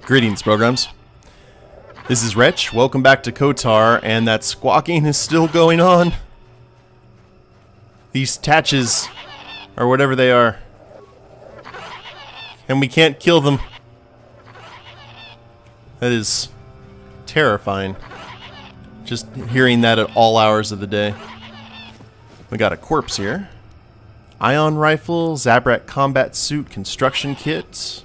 Greetings, programs. This is Wretch. Welcome back to Kotar, and that squawking is still going on. These tatches, or whatever they are, and we can't kill them. That is terrifying. Just hearing that at all hours of the day. We got a corpse here. Ion rifle, Zabrak combat suit, construction kit.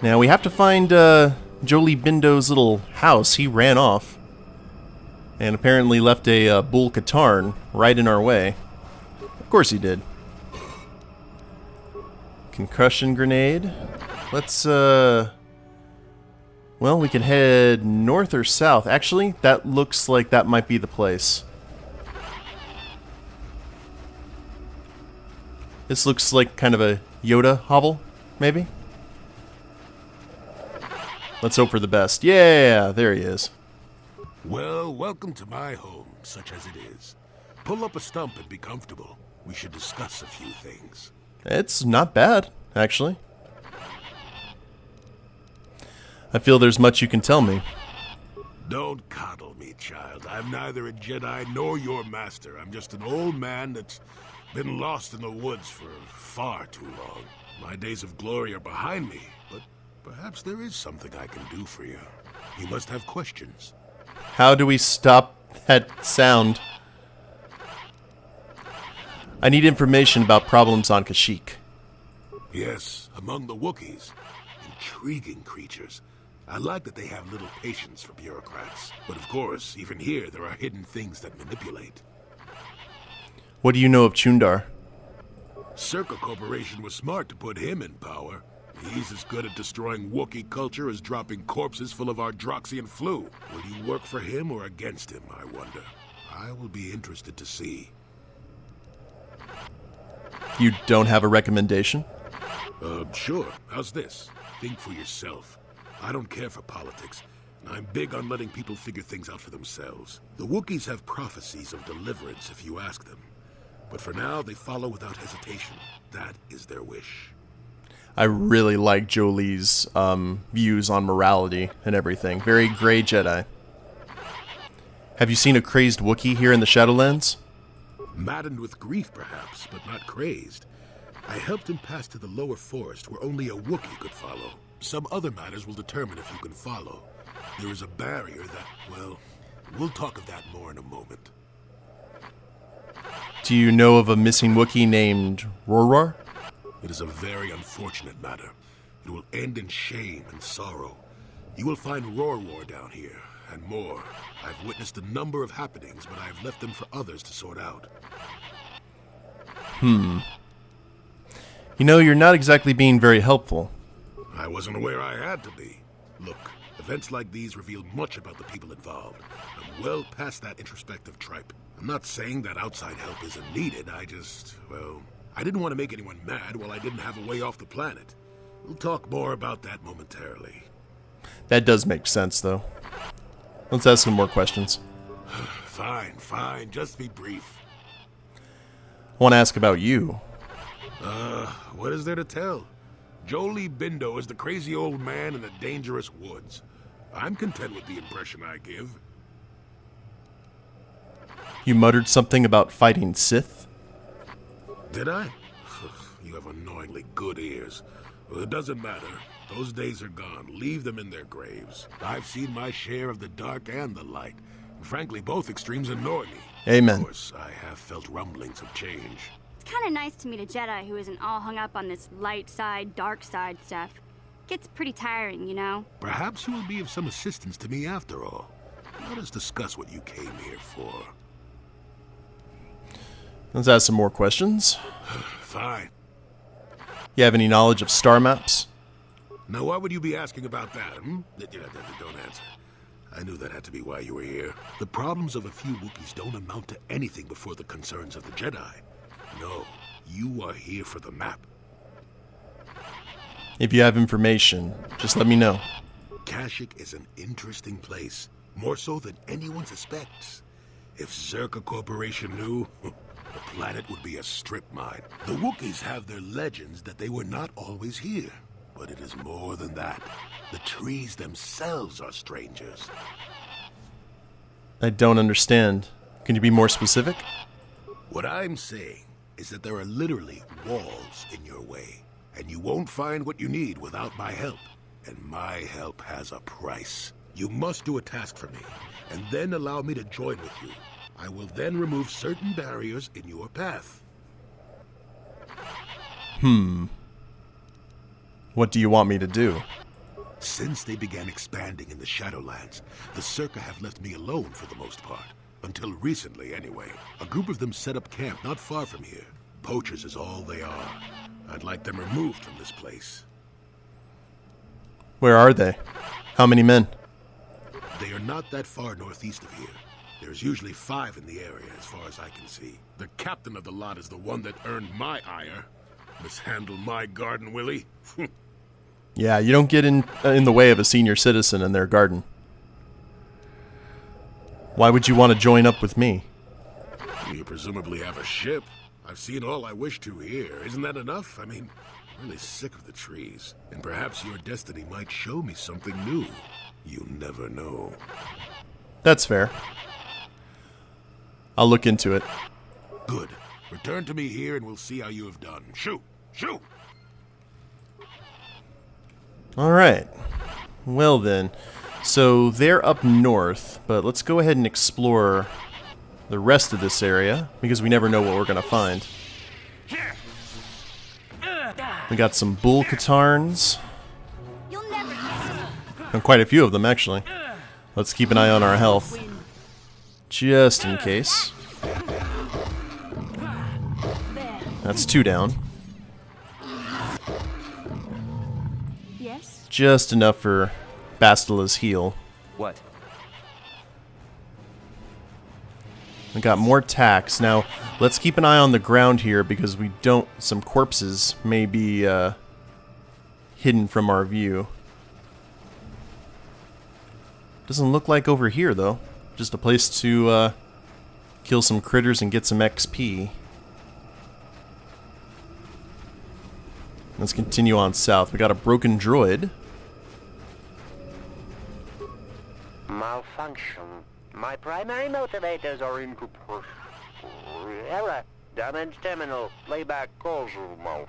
Now we have to find Jolee Bindo's little house. He ran off and apparently left a bull Katarn right in our way. Of course he did. Concussion grenade. Let's well, we can head north or south. Actually, that looks like that might be the place. This looks like kind of a Yoda hovel, maybe? Let's hope for the best. Yeah, there he is. Well, welcome to my home, such as it is. Pull up a stump and be comfortable. We should discuss a few things. It's not bad, actually. I feel there's much you can tell me. Don't coddle me, child. I'm neither a Jedi nor your master. I'm just an old man that's been lost in the woods for far too long. My days of glory are behind me, but perhaps there is something I can do for you. You must have questions. How do we stop that sound? I need information about problems on Kashyyyk. Yes, among the Wookiees. Intriguing creatures. I like that they have little patience for bureaucrats. But of course, even here, there are hidden things that manipulate. What do you know of Chundar? Czerka Corporation was smart to put him in power. He's as good at destroying Wookiee culture as dropping corpses full of Ardroxian flu. Will you work for him or against him, I wonder? I will be interested to see. You don't have a recommendation? Sure. How's this? Think for yourself. I don't care for politics, and I'm big on letting people figure things out for themselves. The Wookiees have prophecies of deliverance if you ask them. But for now, they follow without hesitation. That is their wish. I really like Jolee's views on morality and everything. Very gray Jedi. Have you seen a crazed Wookiee here in the Shadowlands? Maddened with grief, perhaps, but not crazed. I helped him pass to the lower forest where only a Wookiee could follow. Some other matters will determine if you can follow. There is a barrier that, well, we'll talk of that more in a moment. Do you know of a missing Wookiee named Roror? It is a very unfortunate matter. It will end in shame and sorrow. You will find Roror down here, and more. I've witnessed a number of happenings, but I have left them for others to sort out. You know, you're not exactly being very helpful. I wasn't aware I had to be. Look, events like these reveal much about the people involved. I'm well past that introspective tripe. I'm not saying that outside help isn't needed. I didn't want to make anyone mad while I didn't have a way off the planet. We'll talk more about that momentarily. That does make sense, though. Let's ask some more questions. Fine. Just be brief. I want to ask about you. What is there to tell? Jolee Bindo is the crazy old man in the dangerous woods. I'm content with the impression I give. You muttered something about fighting Sith? Did I? You have annoyingly good ears. Well, it doesn't matter. Those days are gone. Leave them in their graves. I've seen my share of the dark and the light. And frankly, both extremes annoy me. Amen. Of course, I have felt rumblings of change. It's kind of nice to meet a Jedi who isn't all hung up on this light side, dark side stuff. Gets pretty tiring, you know? Perhaps you will be of some assistance to me after all. Let us discuss what you came here for. Let's ask some more questions. Fine. You have any knowledge of star maps? Now, why would you be asking about that, Don't answer. I knew that had to be why you were here. The problems of a few Wookiees don't amount to anything before the concerns of the Jedi. No, you are here for the map. If you have information, just let me know. Kashyyyk is an interesting place, more so than anyone suspects. If Czerka Corporation knew, the planet would be a strip mine. The Wookiees have their legends that they were not always here. But it is more than that. The trees themselves are strangers. I don't understand. Can you be more specific? What I'm saying is that there are literally walls in your way, and you won't find what you need without my help. And my help has a price. You must do a task for me, and then allow me to join with you. I will then remove certain barriers in your path. What do you want me to do? Since they began expanding in the Shadowlands, the Czerka have left me alone for the most part. Until recently, anyway. A group of them set up camp not far from here. Poachers is all they are. I'd like them removed from this place. Where are they? How many men? They are not that far northeast of here. There's usually 5 in the area, as far as I can see. The captain of the lot is the one that earned my ire. Mishandle my garden, Willie? Yeah, you don't get in the way of a senior citizen in their garden. Why would you want to join up with me? You presumably have a ship. I've seen all I wish to here. Isn't that enough? I mean, I'm really sick of the trees. And perhaps your destiny might show me something new. You never know. That's fair. I'll look into it. Good. Return to me here and we'll see how you have done. Shoot! Shoot! Alright. Well then. So they're up north, but let's go ahead and explore the rest of this area, because we never know what we're going to find. We got some bull catarns. You'll never And quite a few of them, actually. Let's keep an eye on our health. Just in case. That's 2 down. Yes? Just enough for Bastila's heal. What? We got more tacks. Now, let's keep an eye on the ground here, because we don't... some corpses may be hidden from our view. Doesn't look like over here, though. Just a place to kill some critters and get some XP. Let's continue on south. We got a broken droid. Malfunction. My primary motivators are incorporeal. Error. Damage terminal. Playback causal malfunction.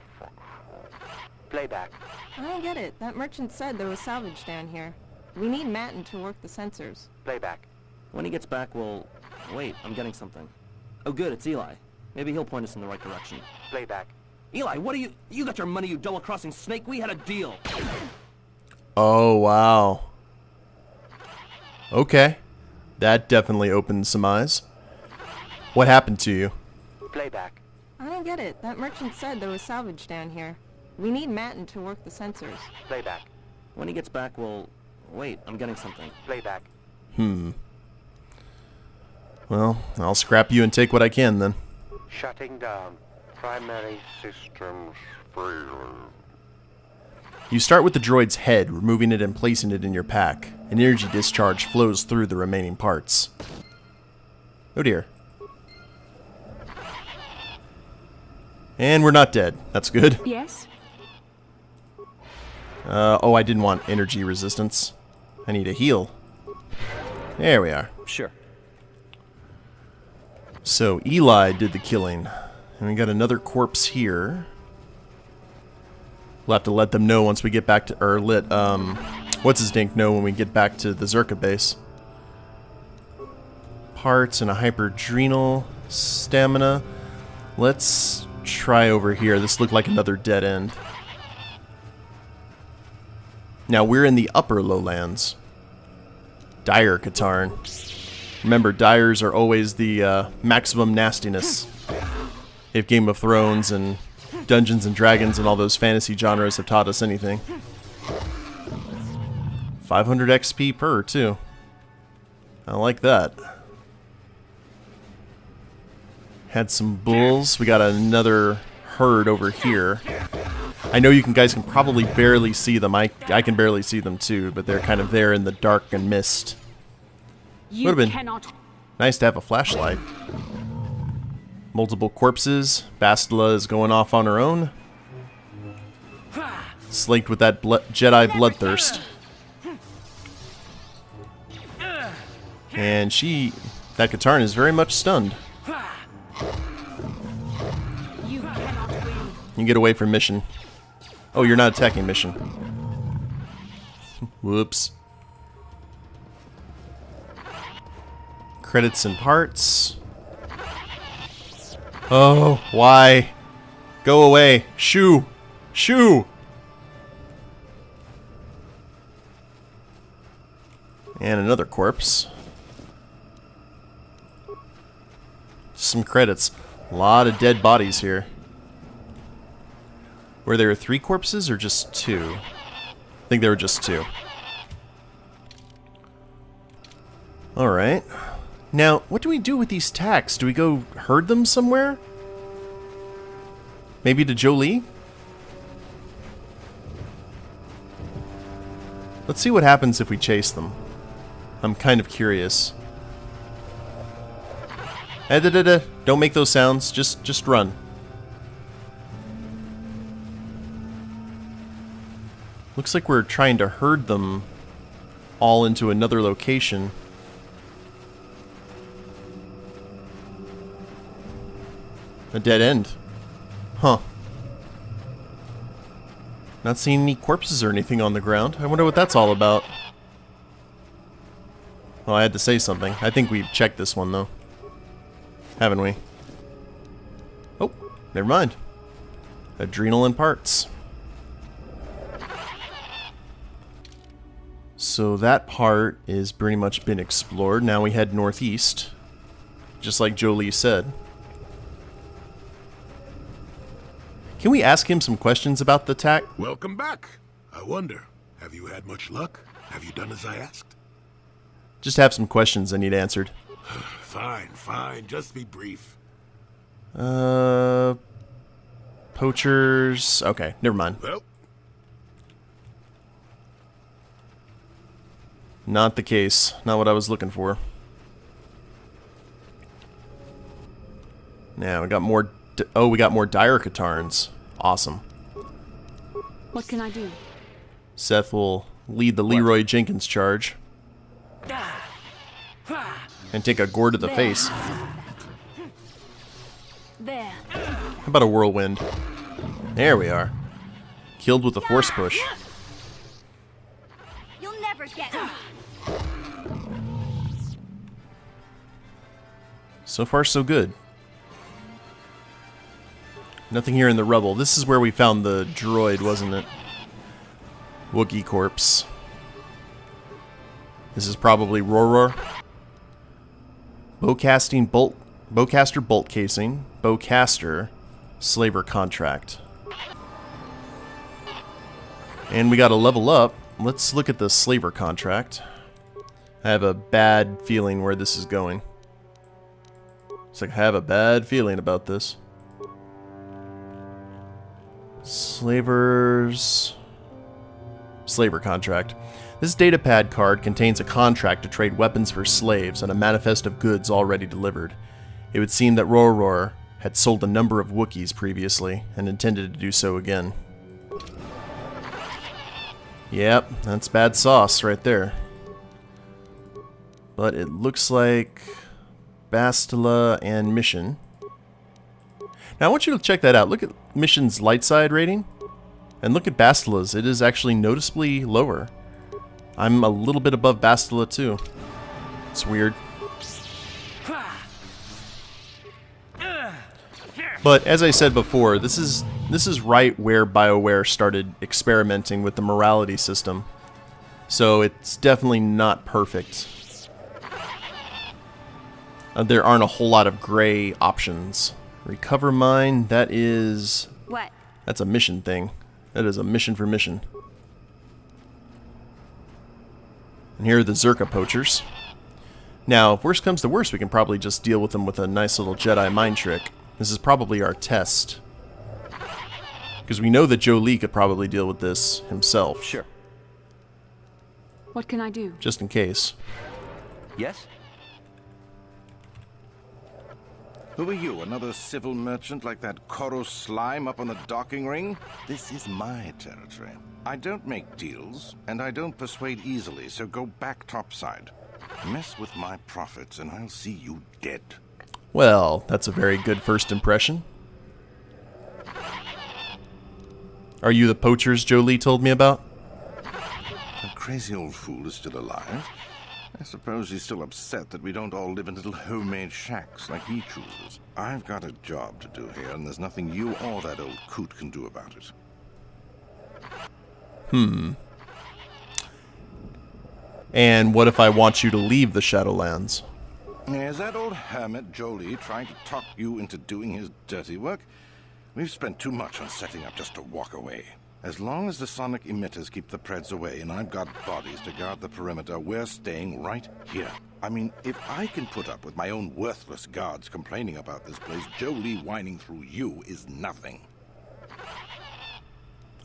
Playback. I don't get it. That merchant said there was salvage down here. We need Matten to work the sensors. Playback. When he gets back, we'll... Wait, I'm getting something. Oh good, it's Eli. Maybe he'll point us in the right direction. Playback. Eli, what are you... You got your money, you double-crossing snake. We had a deal. Oh, wow. Okay. That definitely opened some eyes. What happened to you? Playback. I don't get it. That merchant said there was salvage down here. We need Matten to work the sensors. Playback. When he gets back, we'll... Wait, I'm getting something. Playback. Well, I'll scrap you and take what I can, then. Shutting down. Primary systems failure. You start with the droid's head, removing it and placing it in your pack. An energy discharge flows through the remaining parts. Oh dear. And we're not dead. That's good. Yes? Oh, I didn't want energy resistance. I need a heal. There we are. Sure. So, Eli did the killing. And we got another corpse here. We'll have to let them know once we get back to... Or let, what's-his-dink know when we get back to the Czerka base. Parts and a hyperdrenal stamina. Let's try over here. This looked like another dead end. Now, we're in the upper lowlands. Dire Katarn. Remember, Dyers are always the maximum nastiness. If Game of Thrones and Dungeons and Dragons and all those fantasy genres have taught us anything. 500 XP per, too. I like that. Had some bulls. We got another herd over here. I know you guys can probably barely see them. I can barely see them too, but they're kind of there in the dark and mist. You Would've been cannot. nice to have a flashlight. Multiple corpses. Bastila is going off on her own. Slaked with that Jedi bloodthirst. And that Katarn is very much stunned. You get away from mission. Oh, you're not attacking mission. Whoops. Credits and parts. Oh, why? Go away. Shoo! Shoo! And another corpse. Some credits. A lot of dead bodies here. Were there 3 corpses or just 2? I think there were just 2. Alright. Now, what do we do with these tacks? Do we go herd them somewhere? Maybe to Jolee? Let's see what happens if we chase them. I'm kind of curious. Don't make those sounds. Just run. Looks like we're trying to herd them all into another location. A dead end. Huh. Not seeing any corpses or anything on the ground. I wonder what that's all about. Well, I had to say something. I think we've checked this one, though. Haven't we? Oh, never mind. Adrenal and parts. So that part is pretty much been explored. Now we head northeast. Just like Jolee said. Can we ask him some questions about the attack? Welcome back. I wonder, have you had much luck? Have you done as I asked? Just have some questions I need answered. Fine, fine. Just be brief. Poachers. Okay, never mind. Well, Not the case. Not what I was looking for. Now we got more. Oh, we got more dire Katarns. Awesome. What can I do? Seth will lead the Leroy Jenkins charge. And take a gore to the face. There. How about a whirlwind? There we are. Killed with a force push. You'll never get me. So far, so good. Nothing here in the rubble. This is where we found the droid, wasn't it? Wookiee corpse. This is probably Roror. Bowcaster bolt casing. Bowcaster slaver contract. And we got to level up. Let's look at the slaver contract. I have a bad feeling where this is going. It's like I have a bad feeling about this. Slaver contract. This datapad card contains a contract to trade weapons for slaves and a manifest of goods already delivered. It would seem that Roror had sold a number of Wookiees previously and intended to do so again. Yep, that's bad sauce right there. But it looks like Bastila and Mission. Now I want you to check that out. Look at Mission's light side rating. And look at Bastila's. It is actually noticeably lower. I'm a little bit above Bastila too. It's weird. But as I said before, this is right where BioWare started experimenting with the morality system. So it's definitely not perfect. There aren't a whole lot of gray options. Recover mine, that is... What? That's a mission thing. That is a mission for mission. And here are the Czerka poachers. Now, if worst comes to worst, we can probably just deal with them with a nice little Jedi mind trick. This is probably our test. Because we know that Jolee could probably deal with this himself. Sure. What can I do? Just in case. Yes? Who are you, another civil merchant like that Koro slime up on the docking ring? This is my territory. I don't make deals, and I don't persuade easily, so go back topside. Mess with my profits, and I'll see you dead. Well, that's a very good first impression. Are you the poachers Jolee told me about? The crazy old fool is still alive. I suppose he's still upset that we don't all live in little homemade shacks like he chooses. I've got a job to do here, and there's nothing you or that old coot can do about it. And what if I want you to leave the Shadowlands? Is that old hermit Jolee trying to talk you into doing his dirty work? We've spent too much on setting up just to walk away. As long as the sonic emitters keep the Preds away and I've got bodies to guard the perimeter, we're staying right here. I mean, if I can put up with my own worthless guards complaining about this place, Jolee whining through you is nothing.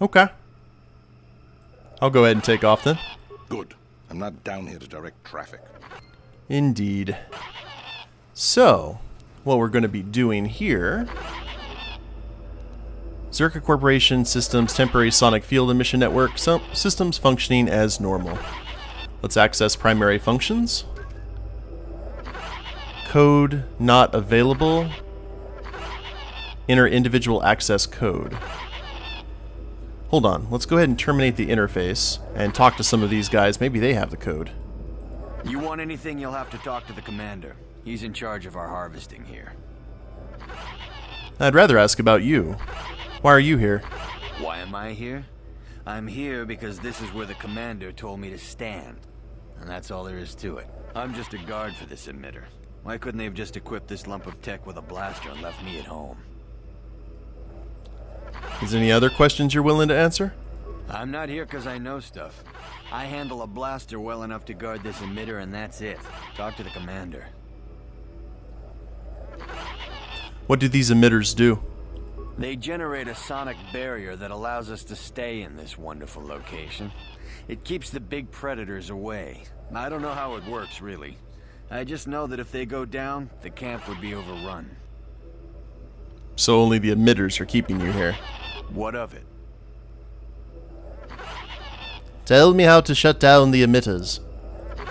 Okay. I'll go ahead and take off then. Good. I'm not down here to direct traffic. Indeed. So, what we're going to be doing here... Czerka Corporation Systems Temporary Sonic Field Emission Network systems functioning as normal. Let's access primary functions. Code not available. Enter individual access code. Hold on, let's go ahead and terminate the interface and talk to some of these guys. Maybe they have the code. You want anything, you'll have to talk to the commander. He's in charge of our harvesting here. I'd rather ask about you. Why are you here? Why am I here? I'm here because this is where the commander told me to stand. And that's all there is to it. I'm just a guard for this emitter. Why couldn't they have just equipped this lump of tech with a blaster and left me at home? Is there any other questions you're willing to answer? I'm not here because I know stuff. I handle a blaster well enough to guard this emitter and that's it. Talk to the commander. What do these emitters do? They generate a sonic barrier that allows us to stay in this wonderful location. It keeps the big predators away. I don't know how it works, really. I just know that if they go down, the camp would be overrun. So only the emitters are keeping you here. What of it? Tell me how to shut down the emitters.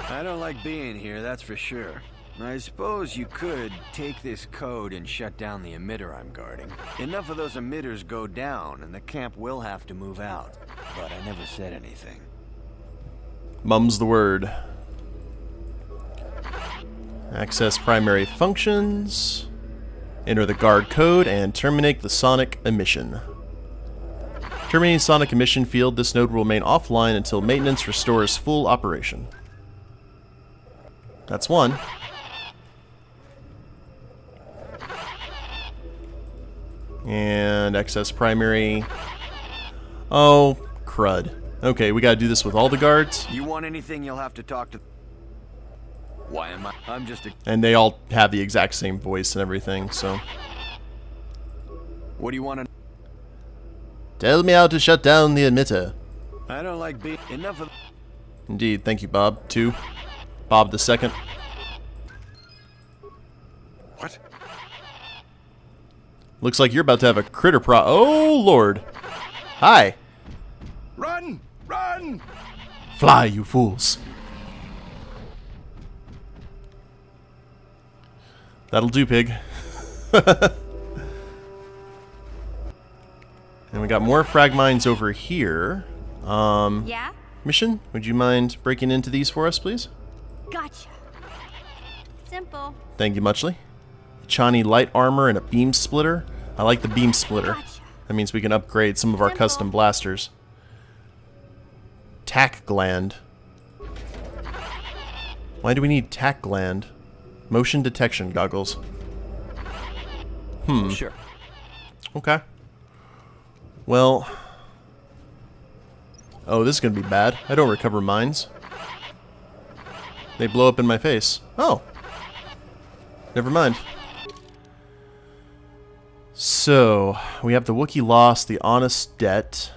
I don't like being here, that's for sure. I suppose you could take this code and shut down the emitter I'm guarding. Enough of those emitters go down, and the camp will have to move out. But I never said anything. Mum's the word. Access primary functions. Enter the guard code and terminate the sonic emission. Terminating sonic emission field, this node will remain offline until maintenance restores full operation. That's one. And access primary. Oh, crud. Okay, we gotta do this with all the guards. You want anything, you'll have to talk to... Why am I... I'm just a... And they all have the exact same voice and everything, so... What do you want to... Tell me how to shut down the emitter. I don't like being... Enough of... Indeed, thank you, Bob. 2. Bob the second. What? Looks like you're about to have a critter Oh, Lord. Hi. Run! Run! Fly, you fools. That'll do, pig. And we got more frag mines over here. Yeah? Mission, would you mind breaking into these for us, please? Gotcha. Simple. Thank you muchly. Chani light armor and a beam splitter. I like the beam splitter. Gotcha. That means we can upgrade some of our Simple. custom blasters. Tack gland. Why do we need tack gland? Motion detection goggles. Sure. Okay. Well. Oh, this is gonna be bad. I don't recover mines. They blow up in my face. Oh. Never mind. So, we have the Wookiee lost, the honest debt.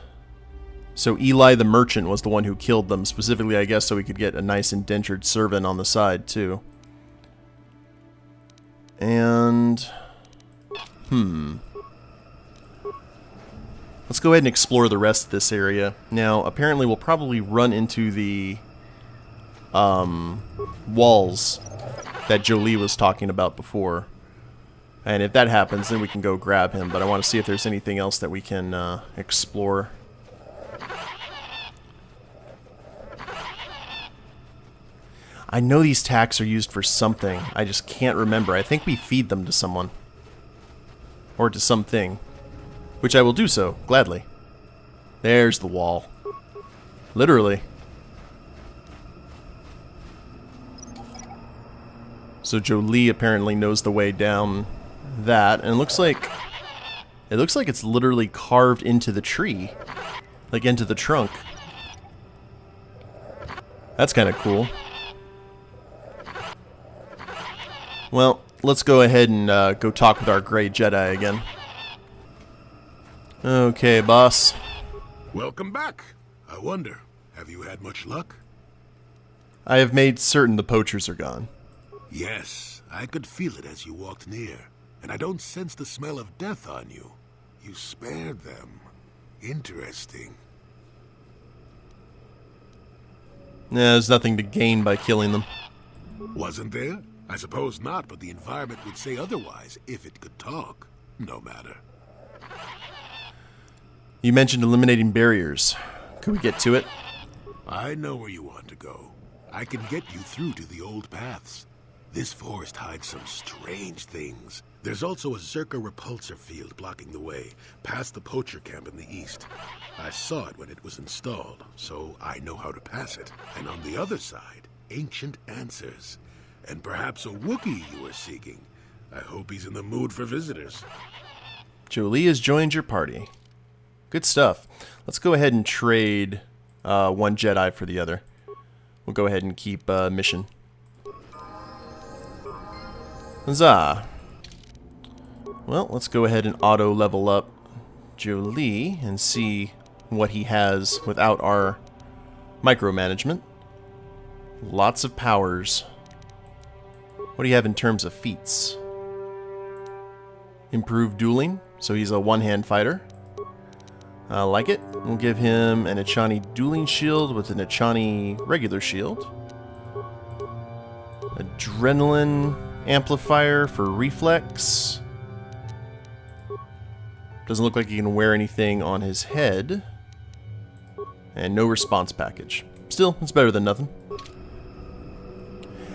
So Eli the merchant was the one who killed them, specifically, I guess, so we could get a nice indentured servant on the side, too. And Let's go ahead and explore the rest of this area. Now, apparently we'll probably run into the walls that Jolee was talking about before. And if that happens, then we can go grab him. But I want to see if there's anything else that we can explore. I know these tacks are used for something. I just can't remember. I think we feed them to someone. Or to something. Which I will do so, gladly. There's the wall. Literally. So Jolee apparently knows the way down that, and it looks like it's literally carved into the tree. Like into the trunk. That's kind of cool. Well, let's go ahead and go talk with our Grey Jedi again. Okay, boss. Welcome back. I wonder, have you had much luck? I have made certain the poachers are gone. Yes, I could feel it as you walked near, and I don't sense the smell of death on you. You spared them. Interesting. There's nothing to gain by killing them. Wasn't there? I suppose not, but the environment would say otherwise if it could talk. No matter. You mentioned eliminating barriers. Could we get to it? I know where you want to go. I can get you through to the old paths. This forest hides some strange things. There's also a Czerka repulsor field blocking the way, past the poacher camp in the east. I saw it when it was installed, so I know how to pass it. And on the other side, ancient answers. And perhaps a Wookiee you were seeking. I hope he's in the mood for visitors. Jolee has joined your party. Good stuff. Let's go ahead and trade one Jedi for the other. We'll go ahead and keep mission. Huzzah. Well, let's go ahead and auto level up Jolee and see what he has without our micromanagement. Lots of powers. What do you have in terms of feats? Improved dueling, so he's a one-hand fighter. I like it. We'll give him an Echani dueling shield with an Echani regular shield. Adrenaline amplifier for reflex. Doesn't look like he can wear anything on his head. And no response package. Still, it's better than nothing.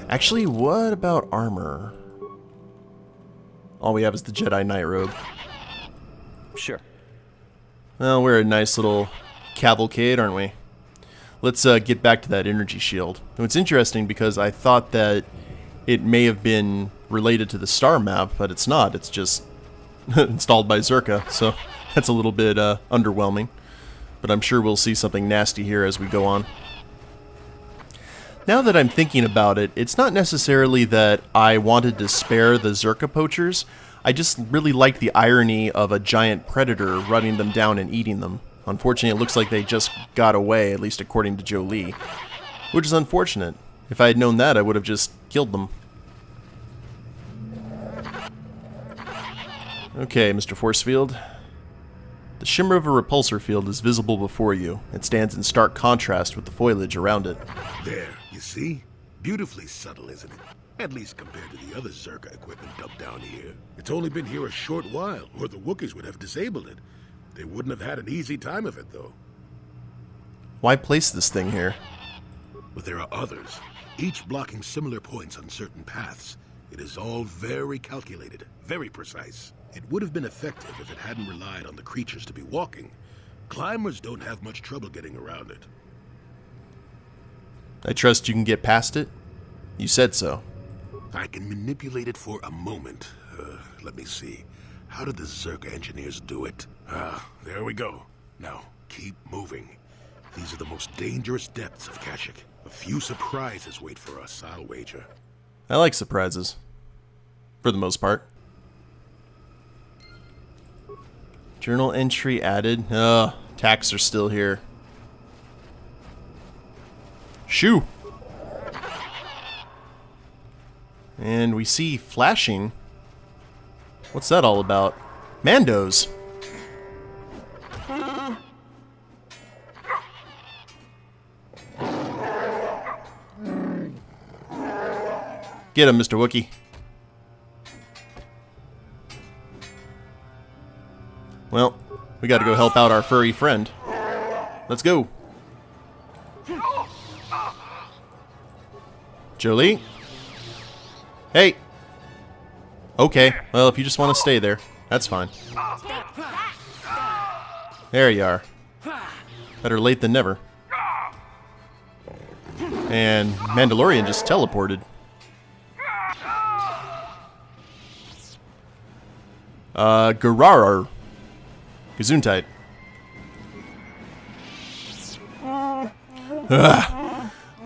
Actually, what about armor? All we have is the Jedi Knight robe. Sure. Well, we're a nice little cavalcade, aren't we? Let's get back to that energy shield. And it's interesting because I thought that it may have been related to the star map, but it's not. It's just installed by Czerka, so that's a little bit underwhelming. But I'm sure we'll see something nasty here as we go on. Now that I'm thinking about it, it's not necessarily that I wanted to spare the Czerka poachers. I just really liked the irony of a giant predator running them down and eating them. Unfortunately, it looks like they just got away, at least according to Jolee. Which is unfortunate. If I had known that, I would have just killed them. Okay, Mr. Forcefield. The shimmer of a repulsor field is visible before you. It stands in stark contrast with the foliage around it. There, you see? Beautifully subtle, isn't it? At least compared to the other Czerka equipment dumped down here. It's only been here a short while, or the Wookiees would have disabled it. They wouldn't have had an easy time of it, though. Why place this thing here? But there are others, each blocking similar points on certain paths. It is all very calculated, very precise. It would have been effective if it hadn't relied on the creatures to be walking. Climbers don't have much trouble getting around it. I trust you can get past it? You said so. I can manipulate it for a moment. Let me see. How did the Czerka engineers do it? There we go. Now, keep moving. These are the most dangerous depths of Kashyyyk. A few surprises wait for us, I'll wager. I like surprises. For the most part. Journal entry added. Tax are still here. Shoo! And we see flashing. What's that all about? Mandos. Get him, Mr. Wookie. Well, we gotta go help out our furry friend. Let's go. Jolee? Hey! Okay, well, if you just want to stay there, that's fine. There you are. Better late than never. And Mandalorian just teleported. Gararar. Gesundheit.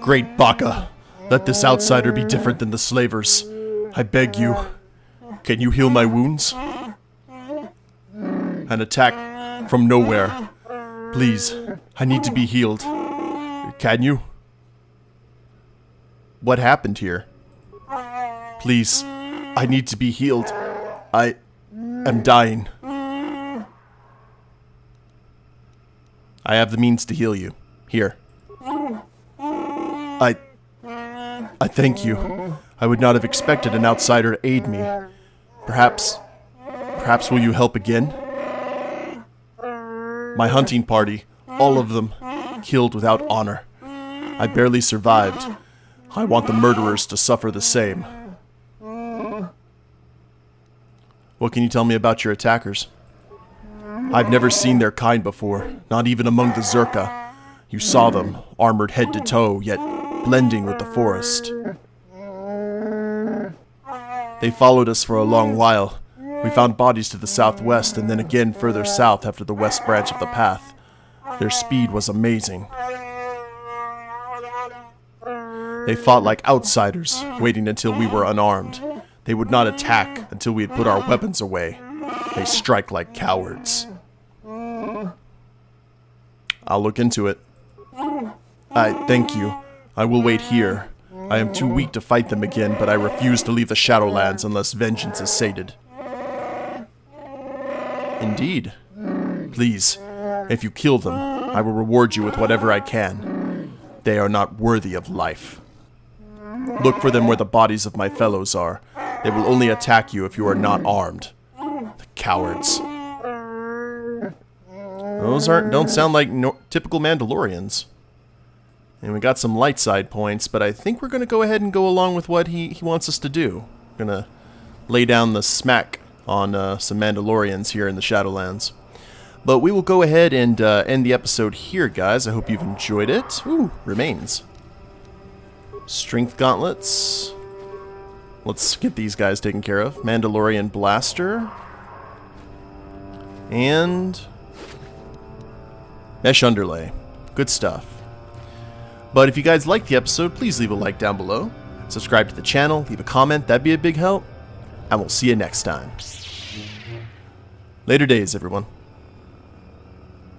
Great Baka. Let this outsider be different than the slavers. I beg you. Can you heal my wounds? An attack from nowhere. Please, I need to be healed. Can you? What happened here? Please, I need to be healed. I am dying. I have the means to heal you. Here. I thank you. I would not have expected an outsider to aid me. Perhaps will you help again? My hunting party, all of them, killed without honor. I barely survived. I want the murderers to suffer the same. What can you tell me about your attackers? I've never seen their kind before, not even among the Czerka. You saw them, armored head to toe, yet blending with the forest. They followed us for a long while. We found bodies to the southwest and then again further south after the west branch of the path. Their speed was amazing. They fought like outsiders, waiting until we were unarmed. They would not attack until we had put our weapons away. They strike like cowards. I'll look into it. I thank you. I will wait here. I am too weak to fight them again, but I refuse to leave the Shadowlands unless vengeance is sated. Indeed. Please, if you kill them, I will reward you with whatever I can. They are not worthy of life. Look for them where the bodies of my fellows are. They will only attack you if you are not armed. The cowards. Those don't sound like typical Mandalorians. And we got some light side points, but I think we're going to go ahead and go along with what he wants us to do. We're going to lay down the smack on some Mandalorians here in the Shadowlands. But we will go ahead and end the episode here, guys. I hope you've enjoyed it. Ooh, remains. Strength gauntlets. Let's get these guys taken care of. Mandalorian blaster. And mesh underlay. Good stuff. But if you guys liked the episode, please leave a like down below. Subscribe to the channel, leave a comment, that'd be a big help. And we'll see you next time. Later days, everyone.